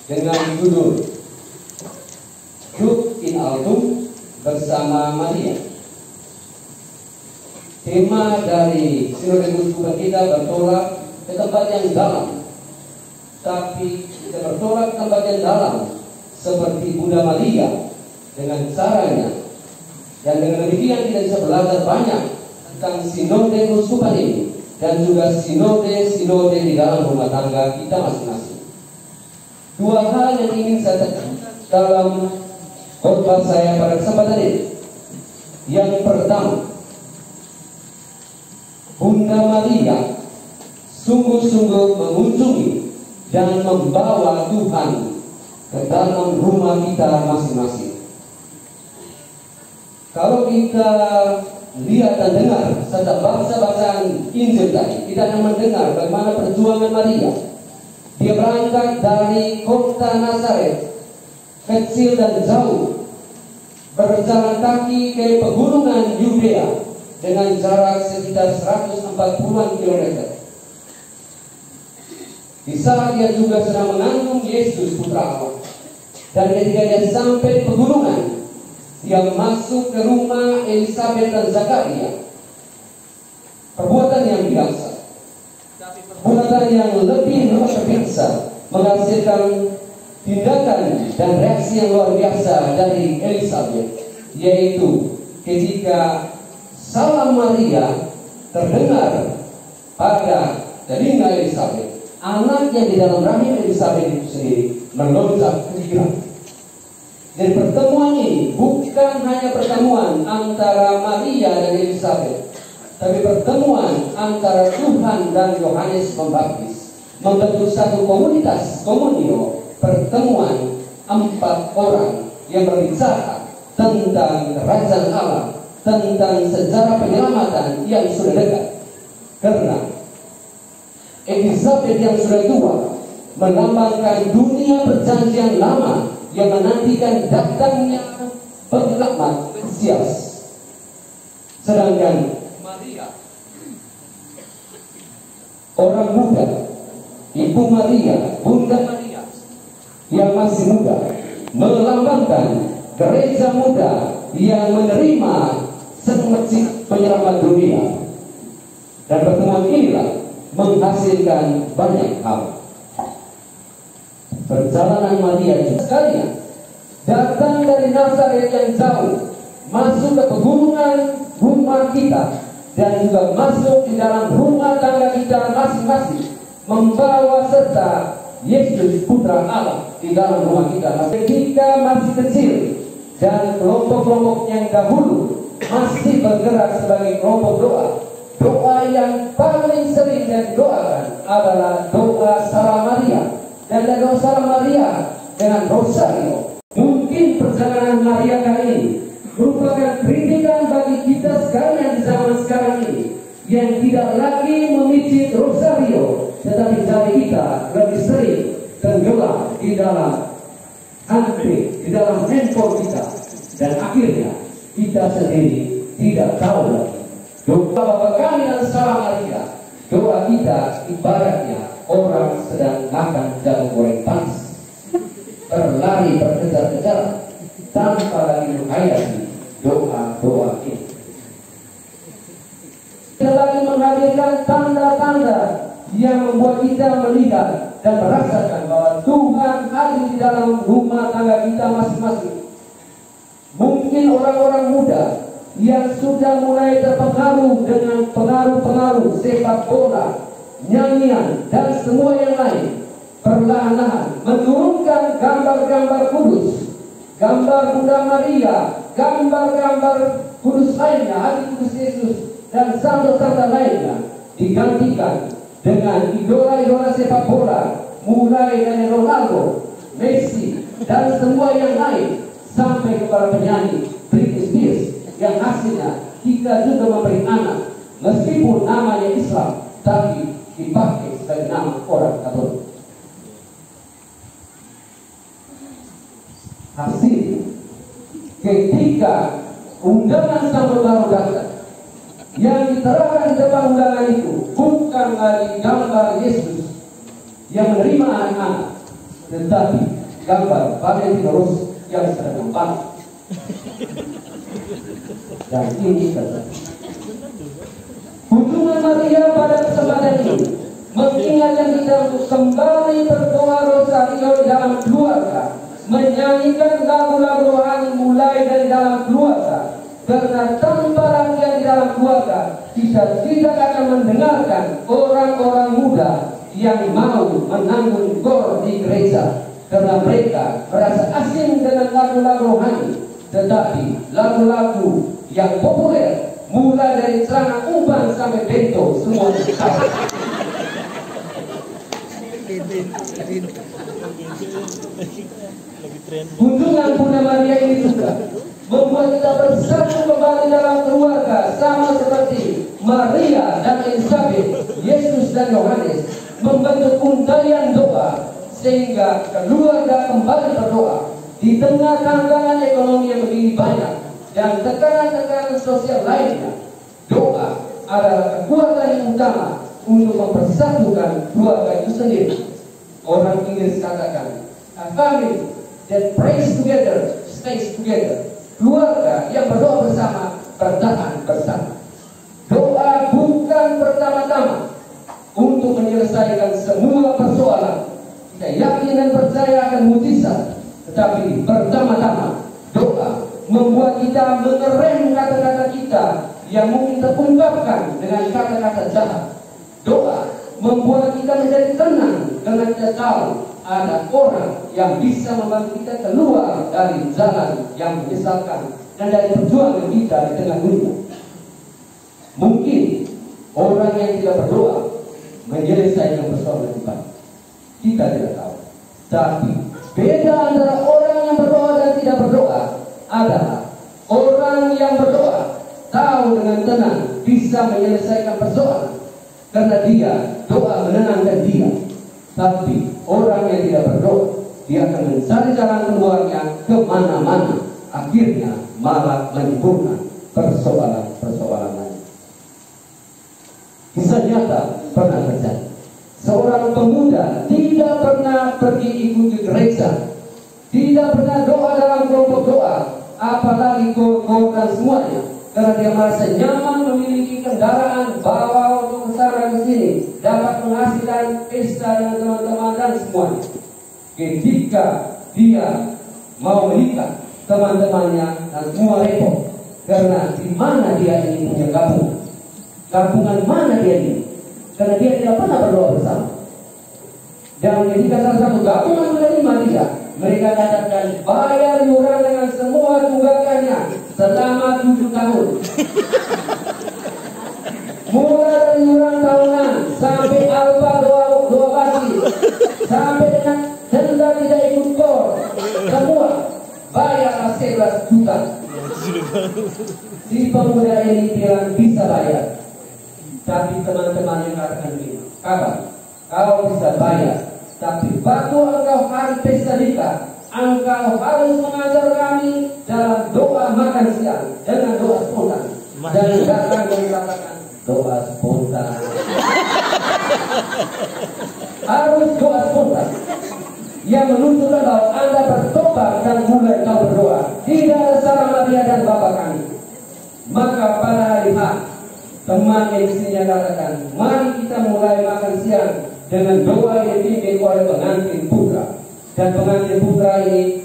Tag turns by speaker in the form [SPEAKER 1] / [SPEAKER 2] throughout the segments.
[SPEAKER 1] dengan judul Jude in Altum bersama Maria. Tema dari sinode keuskupan kita bertolak ke tempat yang dalam, tapi kita bertolak ke tempat yang dalam seperti Bunda Maria dengan caranya. Dan dengan demikian kita bisa belajar banyak tentang sinode keuskupan ini dan juga sinode di dalam rumah tangga kita masing-masing. Dua hal yang ingin saya tekan dalam khotbah saya pada kesempatan ini. Yang pertama, Bunda Maria sungguh-sungguh mengunjungi dan membawa Tuhan ke dalam rumah kita masing-masing. Kalau kita lihat dan dengar serta bacaan Injil tadi, kita akan mendengar bagaimana perjuangan Maria. Dia berangkat dari kota Nazaret, kecil dan jauh, berjalan kaki ke pegunungan Yudea dengan jarak sekitar 140-an kilometer. Di saat dia juga sedang mengandung Yesus putra Allah. Dan ketika dia sampai di pegunungan, dia masuk ke rumah Elisabeth dan Zakaria. Perbuatan yang biasa, tapi perbuatan yang lebih luar biasa menghasilkan tindakan dan reaksi yang luar biasa dari Elisabeth, yaitu ketika salam Maria terdengar pada telinga Elisabeth, anaknya di dalam rahim Elisabeth itu sendiri melonjak kegirangan. Dan pertemuan ini bukan hanya pertemuan antara Maria dan Elisabeth, tapi pertemuan antara Tuhan dan Yohanes Pembaptis, membentuk satu komunitas, komunio, pertemuan 4 orang yang berbicara tentang kerajaan Allah, tentang sejarah penyelamatan yang sudah dekat. Karena Elisabeth yang sudah tua melambangkan dunia perjanjian lama yang menantikan datangnya penyelamat Mesias. Sedangkan Maria, orang muda, Ibu Maria, Bunda Maria yang masih muda, melambangkan gereja muda yang menerima sang Mesias penyelamat dunia. Dan pertemuan inilah menghasilkan banyak hal. Perjalanan Maria sekalian datang dari Nazaret yang jauh, masuk ke pegunungan rumah kita, dan juga masuk di dalam rumah tangga kita masing-masing, membawa serta Yesus putra Allah di dalam rumah kita. Ketika masih kecil dan kelompok-kelompok yang dahulu masih bergerak sebagai kelompok doa, doa yang paling sering yang didoakan adalah doa Salam Maria. Dan doa Salam Maria dengan rosario. Mungkin perjalanan Maria kali ini merupakan kritikan bagi kita sekalian di zaman sekarang ini, yang tidak lagi memicit rosario, tetapi jari kita lebih sering tenggelam di dalam HP, di dalam handphone kita, dan akhirnya kita sendiri tidak tahu lagi. Doa Bapa kami dan Salam Maria, doa kita ibaratnya orang sedang makan jagung goreng panas, berlari berkejar-kejar tanpa lagi menghayati doa-doa ini. Kita lagi menghadirkan tanda-tanda yang membuat kita melihat dan merasakan bahwa Tuhan hadir di dalam rumah tangga kita masing-masing. Mungkin orang-orang muda yang sudah mulai terpengaruh dengan pengaruh-pengaruh sepak bola, nyanyian, dan semua yang lain, perlahan-lahan menurunkan gambar-gambar kudus, gambar Bunda Maria, gambar-gambar kudus lainnya, hati kudus Yesus, dan serta lainnya, digantikan dengan idola-idola sepak bola, mulai dari Ronaldo, Messi, dan semua yang lain, sampai kepada penyanyi Britney Spears, yang hasilnya kita juga memberi anak, meskipun namanya Islam, tapi dipakai sebagai nama orang Katolik. Hasil ketika undangan sambut baru datang, yang diterapkan di depan undangan itu bukan lagi gambar Yesus yang menerima anak-anak, tetapi gambar Valentinoros yang sedang membantu. Dan ini kunjungan Maria pada kesempatan ini mengingatkan kita untuk kembali berdoa rosario di dalam keluarga, menyanyikan lagu-lagu rohani mulai dari dalam keluarga, karena tanpa latihan di dalam keluarga kita tidak akan mendengarkan orang-orang muda yang mau menanggung gor di gereja, karena mereka merasa asing dengan lagu-lagu rohani. Tetapi lagu-lagu yang populer mulai dari celana umpan sampai bento semua tahu. Kunjungan Bunda Maria ini juga membuat kita bersatu kembali dalam keluarga, sama seperti Maria dan Elizabeth, Yesus dan Yohanes membentuk untayan doa sehingga keluarga kembali berdoa di tengah tantangan ekonomi yang begini banyak dan tekanan-tekanan sosial lainnya. Doa adalah kekuatan yang utama untuk mempersatukan keluarga itu sendiri. Orang Inggris katakan, a family that prays together stays together. Keluarga yang berdoa bersama bertahan bersama. Doa bukan pertama-tama untuk menyelesaikan semua persoalan. Kita yakin dan percaya akan mujizat, tetapi pertama-tama doa membuat kita mengerem kata-kata kita yang mungkin terungkapkan dengan kata-kata jahat. Doa membuat kita menjadi tenang karena kita tahu ada orang yang bisa membantu kita keluar dari jalan yang menyesalkan dan dari perjuangan kita di tengah dunia. Mungkin orang yang tidak berdoa menyelesaikan persoalan kita. Kita tidak tahu. Tapi beda antara orang yang berdoa dan tidak berdoa adalah orang yang berdoa tahu dengan tenang bisa menyelesaikan persoalan karena dia doa menenangkan dia. Tapi orang yang tidak berdoa, dia akan mencari jalan keluarnya kemana-mana, akhirnya malah menimbulkan persoalan-persoalan lain. Kisah nyata pernah terjadi. Seorang pemuda tidak pernah pergi ikut ke gereja, tidak pernah doa dalam kelompok doa, apalagi kor dan semuanya, karena dia merasa nyaman memiliki kendaraan, bawa untuk kesana ke sini, dapat menghasilkan pesta dengan teman-teman dan semuanya. Ketika dia mau menikah, teman-temannya dan semua repot, karena di mana dia ini punya gabungan mana dia ini, karena dia tidak pernah berdoa bersama. Dan ketika salah satu gabungan menerima dia, mereka katakan bayar iuran dengan semua tunggakannya selama 7 tahun. Mulai dari iuran tahunan sampai alfa doa pagi, sampai dengan denda tidak ikut kor, semua bayar 11 juta. Si pemuda ini bilang bisa bayar. Tapi teman-teman yang katakan begini, kawan, kau bisa bayar, tapi waktu engkau hari pesta nikah, engkau harus mengajar kami dalam doa makan siang dengan doa spontan. Dan datang dan katakan doa spontan. Harus doa spontan yang menunjukkan bahwa Anda bertobat dan mulai kau berdoa. Tidak ada salah Maria dan Bapa kami. Maka pada hari H, teman istrinya katakan, mari kita mulai makan siang dengan doa yang dipimpin oleh pengantin putra. Dan pengantin putra ini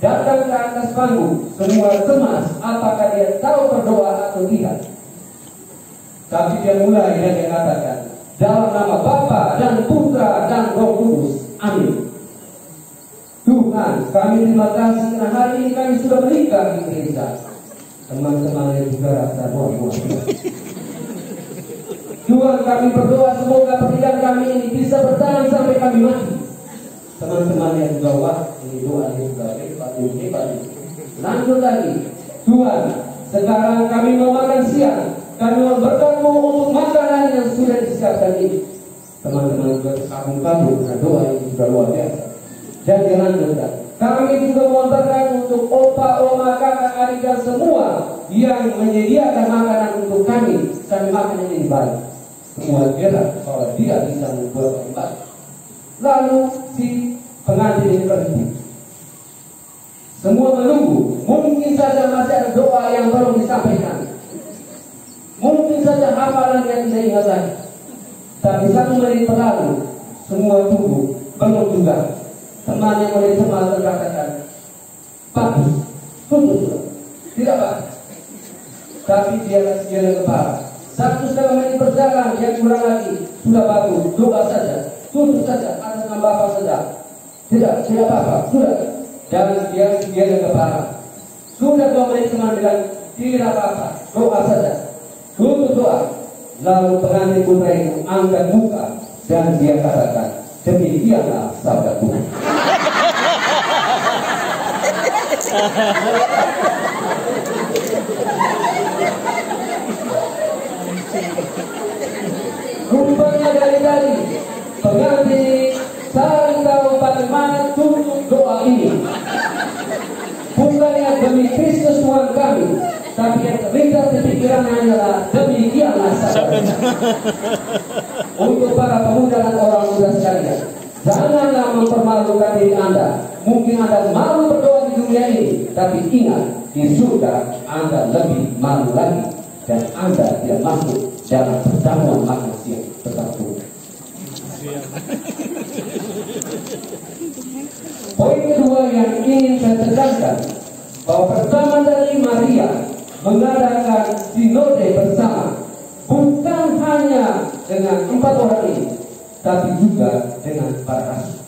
[SPEAKER 1] datang ke atas panggung, semua cemas apakah dia tahu berdoa atau tidak. Tapi dia mulai dan dia katakan, dalam nama Bapa dan Putra dan Roh Kudus, amin. Tuhan, kami terima kasih karena hari ini kami sudah menikah di gereja. Teman-teman yang juga rasa luar biasa. Tuhan, kami berdoa semoga pernikahan kami ini bisa bertahan sampai kami mati. Teman-teman yang juga wah, ini doa yang juga hebat. Lanjut lagi, Tuhan, sekarang kami mau makan siang, kami mau berkat-Mu untuk makanan yang sudah disiapkan ini. Teman-teman juga terkagum-kagum karena doa yang juga luar biasa. Dan dilanjutkan, kami juga mau berkat untuk opa, oma, kakak, adik dan semua yang menyediakan makanan untuk kami sampai makan yang baik. Semua kira kalau dia bisa membuat yang baik. Lalu si pengantin ini berhenti. Semua menunggu. Mungkin saja masih ada doa yang belum disampaikan. Mungkin saja hafalan yang tidak ingat lagi. Tapi 1 menit berlalu, semua tunggu, belum juga. Teman yang oleh teman berkatakan, bagus, tutup, tidak bagus. Tapi dia geleng kepala. 1,5 menit berjalan, yang kurang lagi, sudah bagus, doa saja, tutup saja, atas nama Bapa saja. Tidak apa-apa, sudah. Dan dia geleng kepala. Sudah 2 menit teman bilang, tidak apa-apa, doa saja. Tutup doa. Lalu pengantin putra itu angkat muka dan dia katakan, demikianlah sabda Tuhan. Rupanya dari tadi pengantin saling tahu bagaimana tutup doa ini. Bukannya demi Kristus Tuhan kami, tapi yang terlintas di pikiran hanyalah demikianlah sabda. Untuk para pemuda dan orang muda sekalian, janganlah mempermalukan diri Anda. Mungkin Anda malu berdoa di dunia ini, tapi ingat, di surga Anda lebih malu lagi, dan Anda tidak masuk dalam perjamuan manusia bersatu. Poin kedua yang ingin saya tekankan, bahwa pertama dari Maria mengadakan sinode bersama, bukan hanya dengan 4 orang ini, tapi juga dengan para rasul.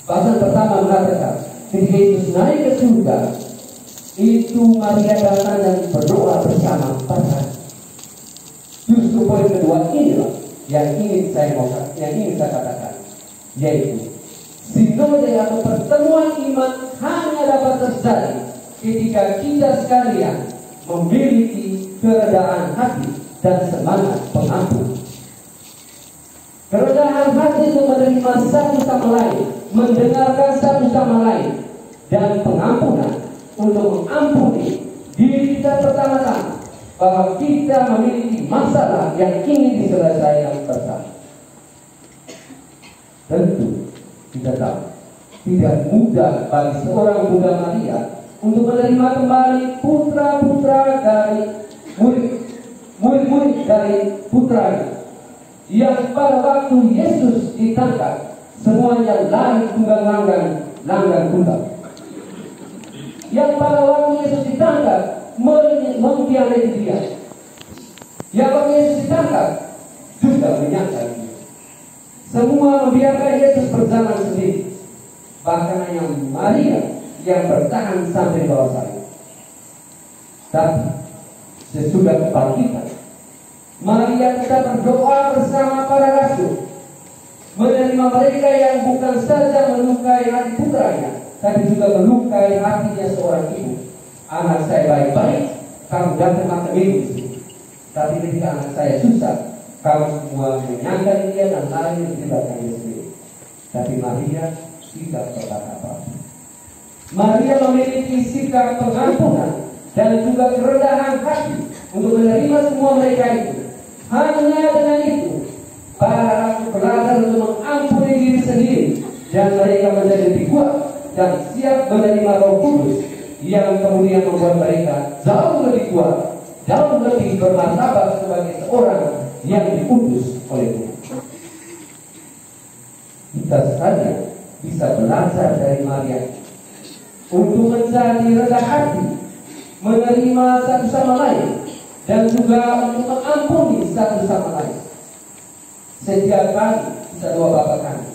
[SPEAKER 1] Pasal pertama mengatakan, ketika Yesus naik ke surga, itu Maria datang dan berdoa bersama para rasul. Justru poin kedua inilah yang ingin saya katakan, yaitu sinode atau pertemuan iman hanya dapat terjadi ketika kita sekalian memiliki keredaan hati dan semangat pengampun. Keredaan hati itu menerima satu sama lain, mendengarkan satu sama lain, dan pengampunan untuk mengampuni diri kita pertama-tama, bahwa kita memiliki masalah yang ingin diselesaikan bersama. Tentu kita tahu tidak mudah bagi seorang Bunda Maria untuk menerima kembali putra-putra dari murid-murid dari putranya, yang pada waktu Yesus ditangkap semuanya lari tunggang langgang tunggal. Yang pada waktu Yesus ditangkap mengkhianati dia. Yang waktu Yesus ditangkap juga menyangka dia. Semua membiarkan Yesus berjalan sendiri. Bahkan hanya Maria yang bertahan sampai bawah salib. Tapi sesudah kebangkitan, Maria tetap berdoa bersama para rasul, menerima mereka yang bukan saja melukai hati putranya, tapi juga melukai hatinya seorang ibu. Anak saya baik-baik, kamu datang makan minum di sini. Tapi ketika anak saya susah, kamu semua menyangka dia dan lari di belakangnya sendiri. Tapi Maria tidak berkata apa-apa. Maria memiliki sikap pengampunan dan juga kerendahan hati untuk menerima semua mereka itu. Hanya dengan itu, para rasul belajar untuk mengampuni diri sendiri, dan mereka menjadi lebih kuat dan siap menerima Roh Kudus yang kemudian membuat mereka jauh lebih kuat, jauh lebih bermartabat sebagai seorang yang diutus oleh Tuhan. Kita sekalian bisa belajar dari Maria untuk menjadi rendah hati, menerima satu sama lain, dan juga untuk mengampuni satu sama lain. Setiap kali kita doa Bapa kami,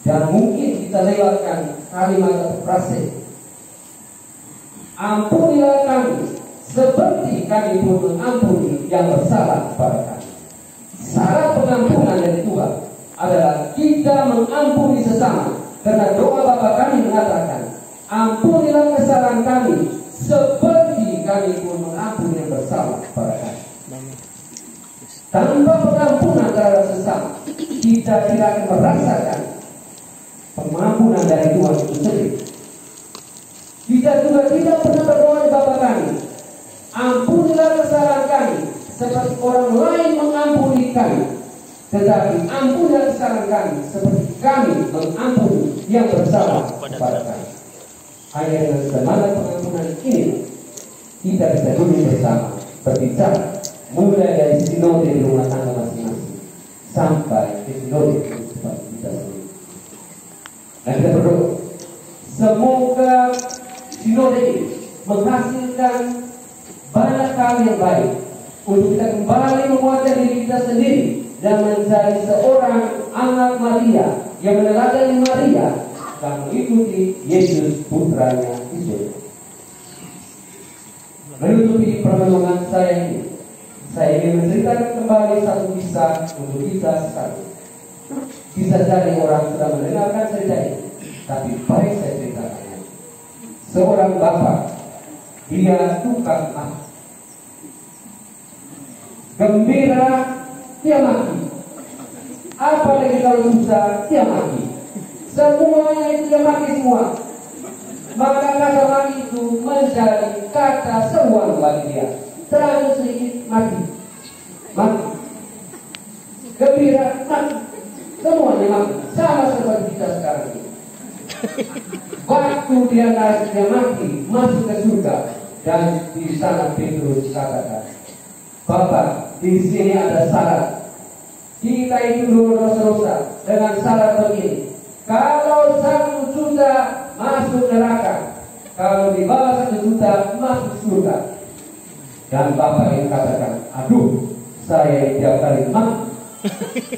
[SPEAKER 1] dan mungkin kita lewatkan kalimat atau frase, ampunilah kami seperti kami pun mengampuni yang bersalah kepada kami. Syarat pengampunan dari Tuhan adalah kita mengampuni sesama, karena doa Bapa kami mengatakan, ampunilah kesalahan kami seperti kami pun mengampuni yang bersalah kepada kami. Tanpa pengampunan terhadap sesama, kita tidak akan merasakan pengampunan dari Tuhan itu sendiri. Kita juga tidak pernah berdoa di Bapa kami, ampunilah kesalahan kami seperti orang lain mengampuni kami, tetapi ampunilah kesalahan kami seperti kami mengampuni yang bersalah kepada kami. Hanya dengan semangat pengampunan ini kita bisa duduk bersama berbicara, mulai dari sinode di rumah tangga masing-masing sampai ke sinode di tempat kita sendiri. Dan kita berdoa, semoga sinode ini menghasilkan banyak hal yang baik untuk kita kembali menguatkan diri kita sendiri dan menjadi seorang anak Maria yang meneladani Maria dan mengikuti Yesus putranya di surga. Menutupi permenungan saya ini, saya ingin menceritakan kembali satu kisah untuk kita sekali. Bisa jadi orang sudah mendengarkan cerita ini, tapi baik saya ceritakannya. Seorang bapak, dia tukang maki. Gembira, dia maki. Apalagi kalau susah, dia maki. Semuanya itu dia maki semua. Maka kata maki itu menjadi kata seruan bagi dia. Terlalu sedikit maki. Maki. Gembira, maki. Semuanya maki. Sama seperti kita sekarang ini. Waktu dia naik, dia maki, masuk ke surga. Dan di sana Petrus katakan, Bapak, di sini ada syarat. Kita itu dulu dosa-dosa dengan syarat begini. Kalau 1 juta masuk neraka, kalau di bawah 1 juta masuk surga. Dan Bapak yang katakan, aduh, saya tiap kali mati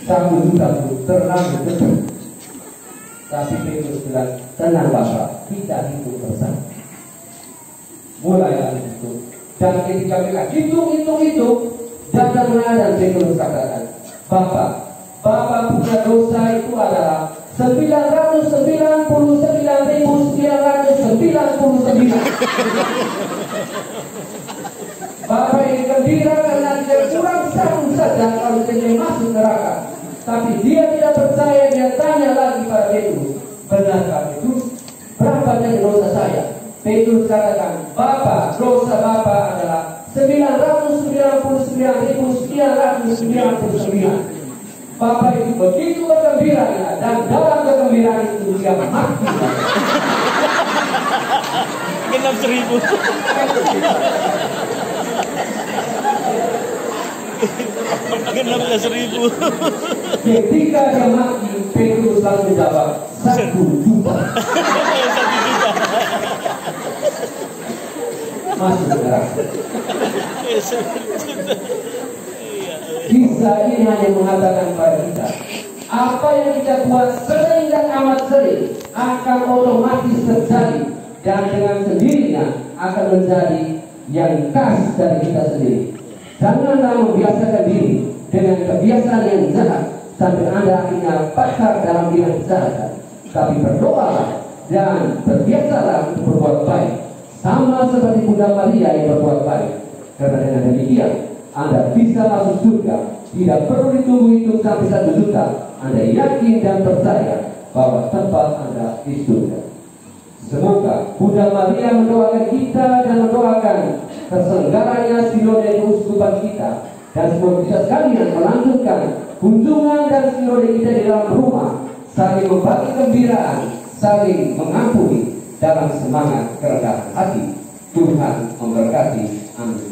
[SPEAKER 1] 1 juta itu terlalu dekat. Tapi Petrus bilang, tenang Bapak, kita hitung bersama. Mulai dari itu. Dan ketika mereka hitung, datang dan Petrus katakan, Bapak punya dosa itu adalah 999.999. Bapak ini gembira karena dia kurang 1 saja kalau dia masuk neraka. Tapi dia tidak percaya, dia tanya lagi pada Petrus, benarkah Petrus? Berapa banyak dosa saya? Petrus katakan, Bapak, dosa Bapak adalah 999.999. Bapak itu begitu bergembiranya, dan dalam kegembiraan itu dia mati.
[SPEAKER 2] 6.000.
[SPEAKER 1] Ketika dia mati, Petrus langsung jawab 1 juta.
[SPEAKER 2] 1 juta.
[SPEAKER 1] Masuk neraka. Kisah ini hanya mengatakan kepada kita, apa yang kita buat sering dan amat sering akan otomatis terjadi, dan dengan sendirinya akan menjadi yang khas dari kita sendiri. Janganlah membiasakan diri dengan kebiasaan yang jahat sampai Anda akhirnya pasrah dalam bidang kejahatan. Tapi berdoalah dan berbiasalah untuk berbuat baik, sama seperti Bunda Maria yang berbuat baik. Karena dengan demikian Anda bisa masuk surga. Tidak perlu ditunggu sampai 1 juta. Anda yakin dan percaya bahwa tempat Anda di surga. Semoga Bunda Maria mendoakan kita dan mendoakan terselenggaranya sinode keuskupan kita, dan semoga kita sekalian melanjutkan kunjungan dan sinode kita di dalam rumah, saling membagi kegembiraan, saling mengampuni dalam semangat kerendahan hati. Tuhan memberkati. Amin.